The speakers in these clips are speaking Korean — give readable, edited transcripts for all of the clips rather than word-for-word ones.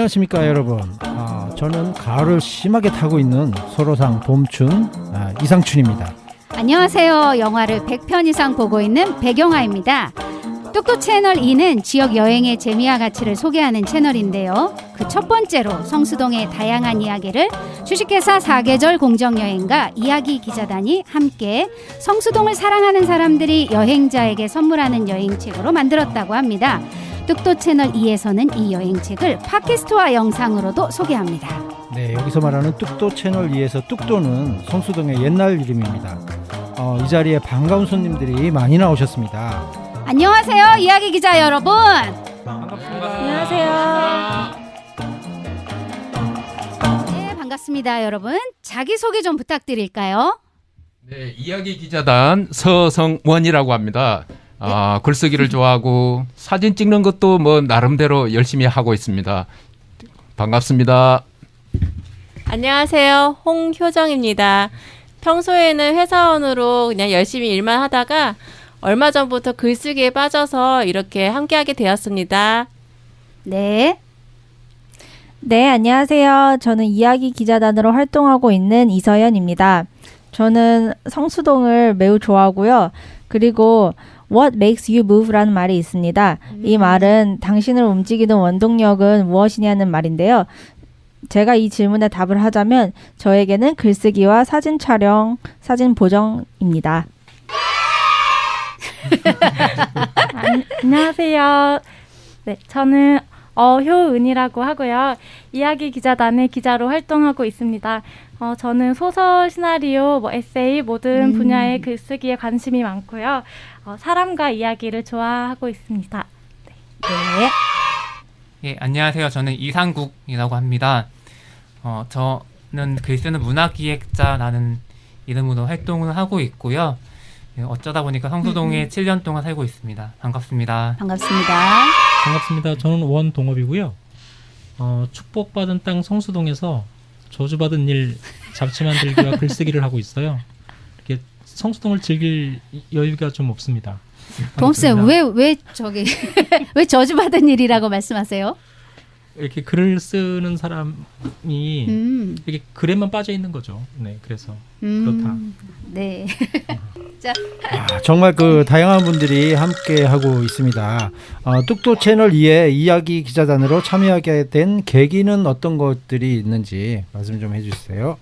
안녕하십니까 여러분. 저는 가을을 심하게 타고 있는 소로상 봄춘 이상춘입니다. 안녕하세요. 영화를 100편 이상 보고 있는 백영아입니다. 뚝뚝 채널 2는 지역 여행의 재미와 가치를 소개하는 채널인데요. 그 첫 번째로 성수동의 다양한 이야기를 주식회사 사계절 공정여행과 이야기 기자단이 함께 성수동을 사랑하는 사람들이 여행자에게 선물하는 여행책으로 만들었다고 합니다. 뚝뚝 채널 2에서는 이 여행책을 팟캐스트와 영상으로도 소개합니다. 네, 여기서 말하는 뚝도 채널 2에서 뚝도는 성수동의 옛날 이름입니다. 이 자리에 반가운 손님들이 많이 나오셨습니다. 안녕하세요, 이야기 기자 여러분. 반갑습니다. 안녕하세요. 네, 반갑습니다, 여러분. 자기소개 좀 부탁드릴까요? 네, 이야기 기자단 서성원이라고 합니다. 글쓰기를 좋아하고 사진 찍는 것도 뭐 나름대로 열심히 하고 있습니다. 반갑습니다. 안녕하세요. 홍효정입니다. 평소에는 회사원으로 그냥 열심히 일만 하다가 얼마 전부터 글쓰기에 빠져서 이렇게 함께하게 되었습니다. 네. 네, 안녕하세요. 저는 이야기 기자단으로 활동하고 있는 이서연입니다. 저는 성수동을 매우 좋아하고요. 그리고 What makes you move라는 말이 있습니다. 이 말은 당신을 움직이는 원동력은 무엇이냐는 말인데요. 제가 이 질문에 답을 하자면 저에게는 글쓰기와 사진 촬영, 사진 보정입니다. 안녕하세요. 네, 저는 효은이라고 하고요. 이야기 기자단의 기자로 활동하고 있습니다. 저는 소설, 시나리오, 에세이 모든 분야의 글쓰기에 관심이 많고요. 사람과 이야기를 좋아하고 있습니다. 네. 예, 안녕하세요. 저는 이상국이라고 합니다. 저는 글쓰는 문화기획자라는 이름으로 활동을 하고 있고요. 예, 어쩌다 보니까 성수동에 7년 동안 살고 있습니다. 반갑습니다. 반갑습니다. 반갑습니다. 저는 원동업이고요. 축복받은 땅 성수동에서 저주받은 일 잡지 만들기와 글쓰기를 하고 있어요. 이렇게 성수동을 즐길 여유가 좀 없습니다. 동업쌤, 왜 저기 왜 저주받은 일이라고 말씀하세요? 이렇게 글을 쓰는 사람이 이렇게 글에만 빠져 있는 거죠. 네, 그래서 그렇다. 네. 정말 그 다양한 분들이 함께 하고 있습니다. 뚝도 채널 2의 이야기 기자단으로 참여하게 된 계기는 어떤 것들이 있는지 말씀 좀 해주세요.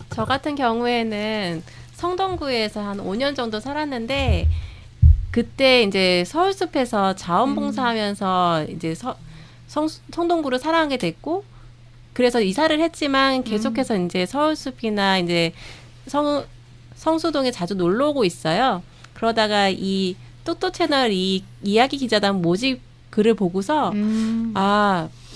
저 같은 경우에는 성동구에서 한 5년 정도 살았는데 그때 이제 서울숲에서 자원봉사하면서 이제 성동구를 사랑하게 됐고 그래서 이사를 했지만 계속해서 이제 서울숲이나 이제 성수동에 자주 놀러 오고 있어요. 그러다가 이 뚝뚝 채널 이 이야기 기자단 모집 글을 보고서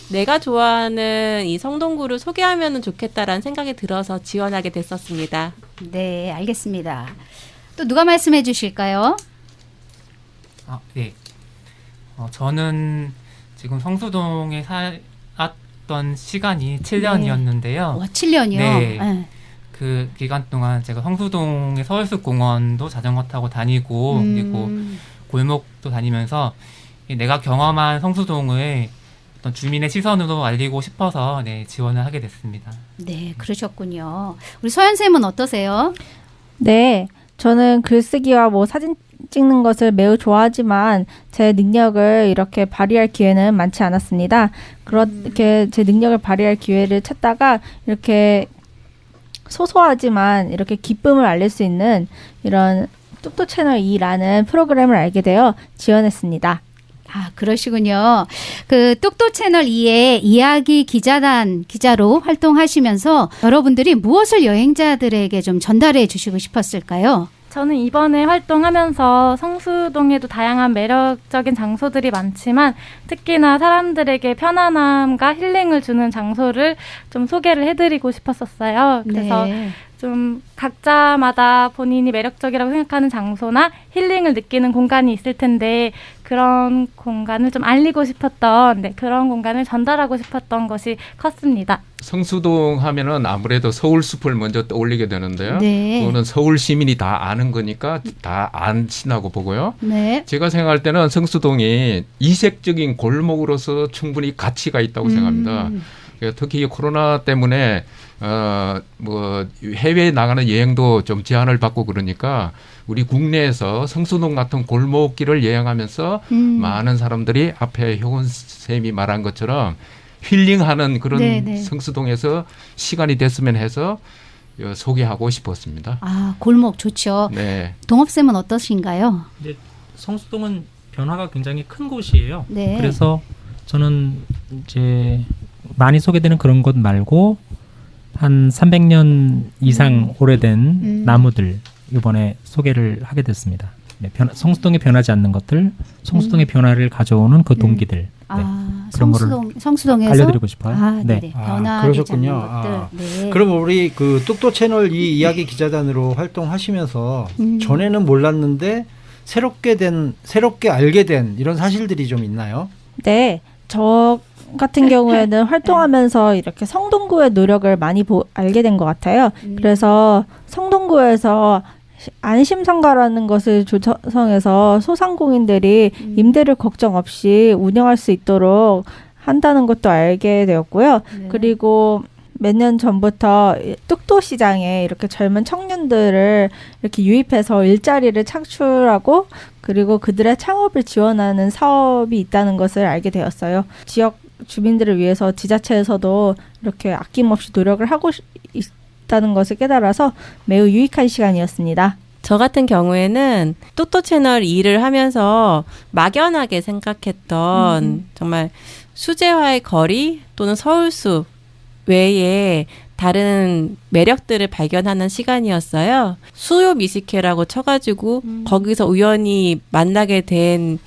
내가 좋아하는 이 성동구를 소개하면 좋겠다라는 생각이 들어서 지원하게 됐었습니다. 네, 알겠습니다. 또 누가 말씀해 주실까요? 네. 저는 지금 성수동에 살았던 시간이 7년이었는데요. 와, 7년이요? 네. 그 기간 동안 제가 성수동의 서울숲 공원도 자전거 타고 다니고 그리고 골목도 다니면서 내가 경험한 성수동을 어떤 주민의 시선으로 알리고 싶어서 지원을 하게 됐습니다. 네, 그러셨군요. 우리 서연쌤은 어떠세요? 네, 저는 글쓰기와 사진 찍는 것을 매우 좋아하지만 제 능력을 이렇게 발휘할 기회는 많지 않았습니다. 그렇게 제 능력을 발휘할 기회를 찾다가 이렇게 소소하지만 이렇게 기쁨을 알릴 수 있는 이런 뚝뚝 채널 2라는 프로그램을 알게 되어 지원했습니다. 그러시군요. 그 뚝뚝 채널 2의 이야기 기자단 기자로 활동하시면서 여러분들이 무엇을 여행자들에게 좀 전달해 주시고 싶었을까요? 저는 이번에 활동하면서 성수동에도 다양한 매력적인 장소들이 많지만 특히나 사람들에게 편안함과 힐링을 주는 장소를 좀 소개를 해드리고 싶었었어요. 그래서 좀 각자마다 본인이 매력적이라고 생각하는 장소나 힐링을 느끼는 공간이 있을 텐데 그런 공간을 좀 알리고 싶었던 그런 공간을 전달하고 싶었던 것이 컸습니다. 성수동 하면은 아무래도 서울숲을 먼저 떠올리게 되는데요. 네. 그거는 서울 시민이 다 아는 거니까 다 안친다고 보고요. 네. 제가 생각할 때는 성수동이 이색적인 골목으로서 충분히 가치가 있다고 생각합니다. 특히 코로나 때문에 뭐 해외에 나가는 여행도 좀 제한을 받고 그러니까 우리 국내에서 성수동 같은 골목길을 여행하면서 많은 사람들이 앞에 효은 쌤이 말한 것처럼 힐링하는 그런 네네. 성수동에서 시간이 됐으면 해서 소개하고 싶었습니다. 아, 골목 좋죠. 네. 동업쌤은 어떠신가요? 근데 성수동은 변화가 굉장히 큰 곳이에요. 네. 그래서 저는 이제 많이 소개되는 그런 것 말고 한 300년 이상 오래된 나무들 이번에 소개를 하게 됐습니다. 네, 성수동에 변하지 않는 것들, 성수동의 변화를 가져오는 그 동기들. 네, 아, 그런 거를 성수동에서 알려드리고 싶어요. 아, 네. 네. 아, 변화되지 그러셨군요. 않는 것들. 아. 네. 그럼 우리 그 뚝도 채널 이 이야기 기자단으로 활동하시면서 전에는 몰랐는데 새롭게 알게 된 이런 사실들이 좀 있나요? 네, 저 같은 경우에는 활동하면서 이렇게 성동구의 노력을 많이 알게 된 것 같아요. 그래서 성동구에서 안심상가라는 것을 조성해서 소상공인들이 임대료 걱정 없이 운영할 수 있도록 한다는 것도 알게 되었고요. 네. 그리고 몇 년 전부터 뚝도시장에 이렇게 젊은 청년들을 이렇게 유입해서 일자리를 창출하고 그리고 그들의 창업을 지원하는 사업이 있다는 것을 알게 되었어요. 지역 주민들을 위해서 지자체에서도 이렇게 아낌없이 노력을 하고 있다는 것을 깨달아서 매우 유익한 시간이었습니다. 저 같은 경우에는 뚝도 채널 2를 하면서 막연하게 생각했던 정말 수제화의 거리 또는 서울숲 외에 다른 매력들을 발견하는 시간이었어요. 수요 미식회라고 쳐가지고 거기서 우연히 만나게 된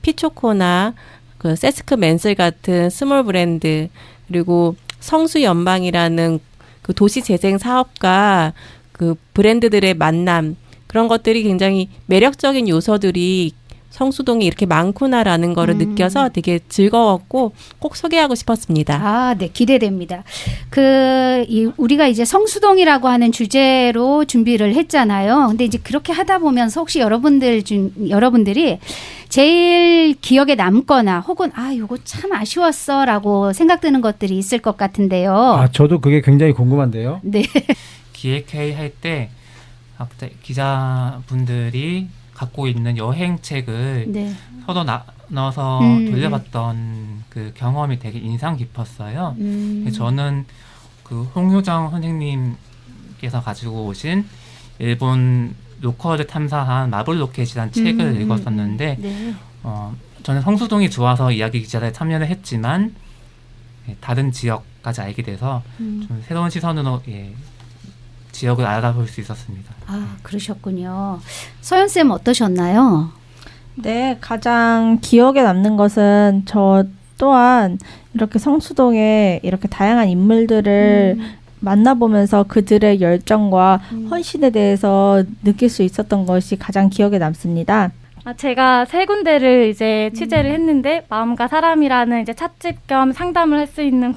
피초코나 그 세스크 맨슬 같은 스몰 브랜드 그리고 성수연방이라는 그 도시재생 사업과 그 브랜드들의 만남 그런 것들이 굉장히 매력적인 요소들이 성수동이 이렇게 많구나라는 거를 느껴서 되게 즐거웠고 꼭 소개하고 싶었습니다. 아, 네, 기대됩니다. 우리가 이제 성수동이라고 하는 주제로 준비를 했잖아요. 근데 이제 그렇게 하다 보면서 혹시 여러분들이 제일 기억에 남거나 혹은 요거 참 아쉬웠어라고 생각드는 것들이 있을 것 같은데요. 아, 저도 그게 굉장히 궁금한데요. 네. 기획회의 할 때 기자분들이 갖고 있는 여행책을 네. 서로 나눠서 돌려봤던 그 경험이 되게 인상 깊었어요. 저는 그 홍효정 선생님께서 가지고 오신 일본 로컬을 탐사한 마블 로켓이라는 책을 읽었었는데 네. 저는 성수동이 좋아서 이야기 기자단에 참여를 했지만 다른 지역까지 알게 돼서 좀 새로운 시선으로 지역을 알아볼 수 있었습니다. 아, 그러셨군요. 서연쌤 어떠셨나요? 네, 가장 기억에 남는 것은 저 또한 이렇게 성수동에 이렇게 다양한 인물들을 만나보면서 그들의 열정과 헌신에 대해서 느낄 수 있었던 것이 가장 기억에 남습니다. 제가 세 군데를 이제 취재를 했는데 마음과 사람이라는 이제 찻집 겸 상담을 할 수 있는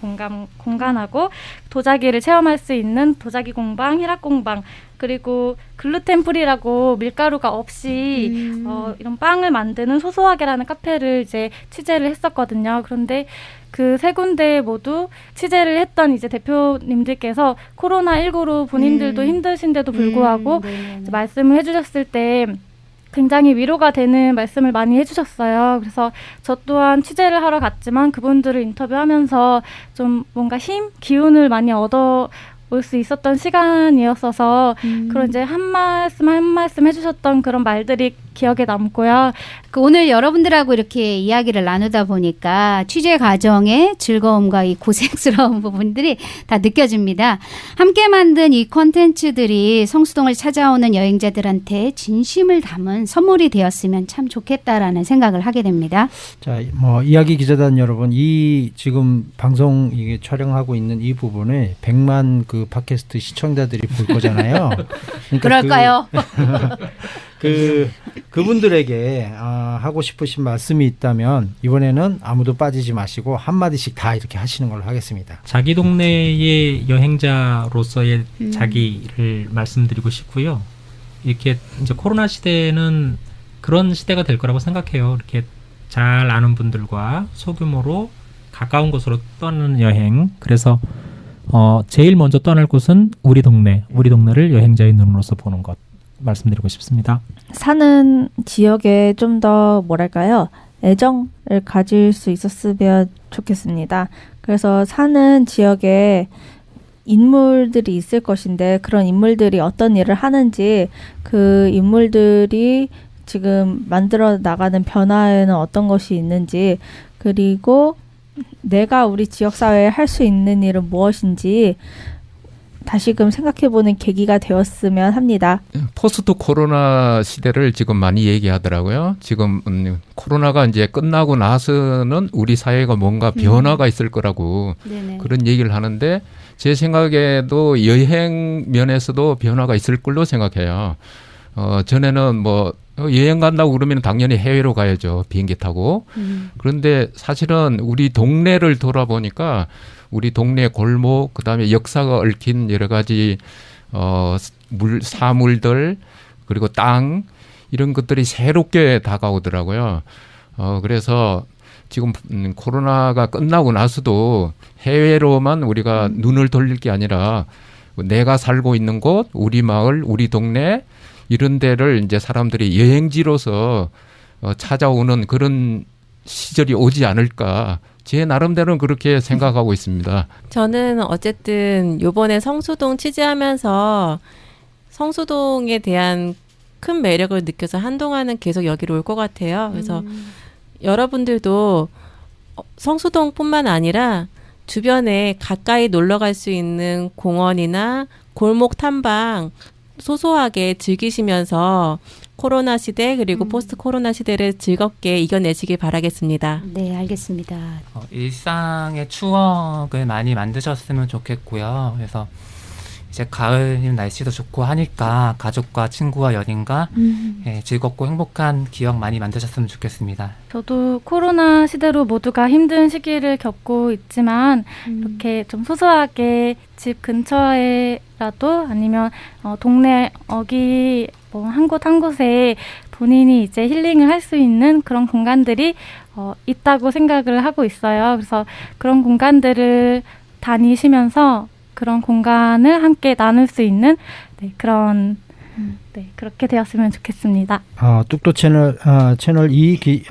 공간하고 도자기를 체험할 수 있는 도자기 공방, 희락 공방 그리고 글루텐 프리라고 밀가루가 없이 이런 빵을 만드는 소소하게라는 카페를 이제 취재를 했었거든요. 그런데 그 세 군데 모두 취재를 했던 이제 대표님들께서 코로나19로 본인들도 힘드신데도 불구하고 이제 말씀을 해주셨을 때 굉장히 위로가 되는 말씀을 많이 해주셨어요. 그래서 저 또한 취재를 하러 갔지만 그분들을 인터뷰하면서 좀 뭔가 기운을 많이 얻어 올 수 있었던 시간이었어서 그런 이제 한 말씀 해주셨던 그런 말들이 기억에 남고요. 오늘 여러분들하고 이렇게 이야기를 나누다 보니까 취재 과정의 즐거움과 이 고생스러운 부분들이 다 느껴집니다. 함께 만든 이 콘텐츠들이 성수동을 찾아오는 여행자들한테 진심을 담은 선물이 되었으면 참 좋겠다라는 생각을 하게 됩니다. 자, 이야기 기자단 여러분, 이 지금 방송 이게 촬영하고 있는 이 부분을 100만 그 팟캐스트 시청자들이 볼 거잖아요. 그러니까 그럴까요? 그분들에게 하고 싶으신 말씀이 있다면 이번에는 아무도 빠지지 마시고 한 마디씩 다 이렇게 하시는 걸로 하겠습니다. 자기 동네의 여행자로서의 자기를 말씀드리고 싶고요. 이렇게 이제 코로나 시대는 그런 시대가 될 거라고 생각해요. 이렇게 잘 아는 분들과 소규모로 가까운 곳으로 떠나는 여행. 그래서 제일 먼저 떠날 곳은 우리 동네를 여행자의 눈으로서 보는 것 말씀드리고 싶습니다. 사는 지역에 좀 더 뭐랄까요? 애정을 가질 수 있었으면 좋겠습니다. 그래서 사는 지역에 인물들이 있을 것인데 그런 인물들이 어떤 일을 하는지 그 인물들이 지금 만들어 나가는 변화에는 어떤 것이 있는지 그리고 내가 우리 지역사회에 할 수 있는 일은 무엇인지 다시금 생각해보는 계기가 되었으면 합니다. 포스트 코로나 시대를 지금 많이 얘기하더라고요. 지금 코로나가 이제 끝나고 나서는 우리 사회가 뭔가 변화가 있을 거라고 네네. 그런 얘기를 하는데 제 생각에도 여행 면에서도 변화가 있을 걸로 생각해요. 전에는 뭐 여행 간다고 그러면 당연히 해외로 가야죠. 비행기 타고. 그런데 사실은 우리 동네를 돌아보니까 우리 동네 골목, 그다음에 역사가 얽힌 여러 가지 사물들 그리고 땅 이런 것들이 새롭게 다가오더라고요. 그래서 지금 코로나가 끝나고 나서도 해외로만 우리가 눈을 돌릴 게 아니라 내가 살고 있는 곳, 우리 마을, 우리 동네 이런 데를 이제 사람들이 여행지로서 찾아오는 그런 시절이 오지 않을까. 제 나름대로는 그렇게 생각하고 있습니다. 저는 어쨌든 요번에 성수동 취재하면서 성수동에 대한 큰 매력을 느껴서 한동안은 계속 여기로 올 것 같아요. 그래서 여러분들도 성수동뿐만 아니라 주변에 가까이 놀러 갈 수 있는 공원이나 골목 탐방 소소하게 즐기시면서 코로나 시대 그리고 포스트 코로나 시대를 즐겁게 이겨내시길 바라겠습니다. 네, 알겠습니다. 일상의 추억을 많이 만드셨으면 좋겠고요. 그래서 이제 가을 날씨도 좋고 하니까 가족과 친구와 연인과 즐겁고 행복한 기억 많이 만드셨으면 좋겠습니다. 저도 코로나 시대로 모두가 힘든 시기를 겪고 있지만 이렇게 좀 소소하게 집 근처에라도 아니면 동네 어기 뭐 한 곳 한 곳에 본인이 이제 힐링을 할 수 있는 그런 공간들이 있다고 생각을 하고 있어요. 그래서 그런 공간들을 다니시면서 그런 공간을 함께 나눌 수 있는 그런 그렇게 되었으면 좋겠습니다. 뚝도 채널 2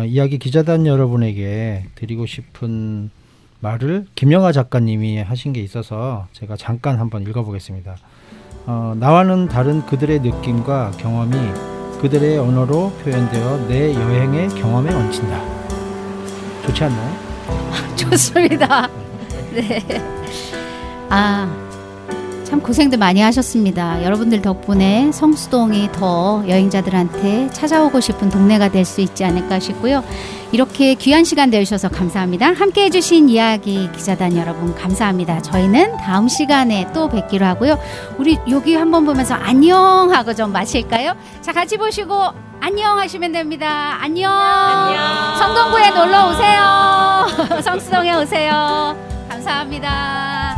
이야기 기자단 여러분에게 드리고 싶은 말을 김영하 작가님이 하신 게 있어서 제가 잠깐 한번 읽어보겠습니다. 나와는 다른 그들의 느낌과 경험이 그들의 언어로 표현되어 내 여행의 경험에 얹힌다. 좋지 않나요? 좋습니다. 네. 참 고생들 많이 하셨습니다. 여러분들 덕분에 성수동이 더 여행자들한테 찾아오고 싶은 동네가 될 수 있지 않을까 싶고요. 이렇게 귀한 시간 내주셔서 감사합니다. 함께 해주신 이야기 기자단 여러분 감사합니다. 저희는 다음 시간에 또 뵙기로 하고요. 우리 여기 한번 보면서 안녕 하고 좀 마실까요? 자, 같이 보시고 안녕 하시면 됩니다. 안녕. 성동구에 놀러 오세요. 성수동에 오세요. 감사합니다.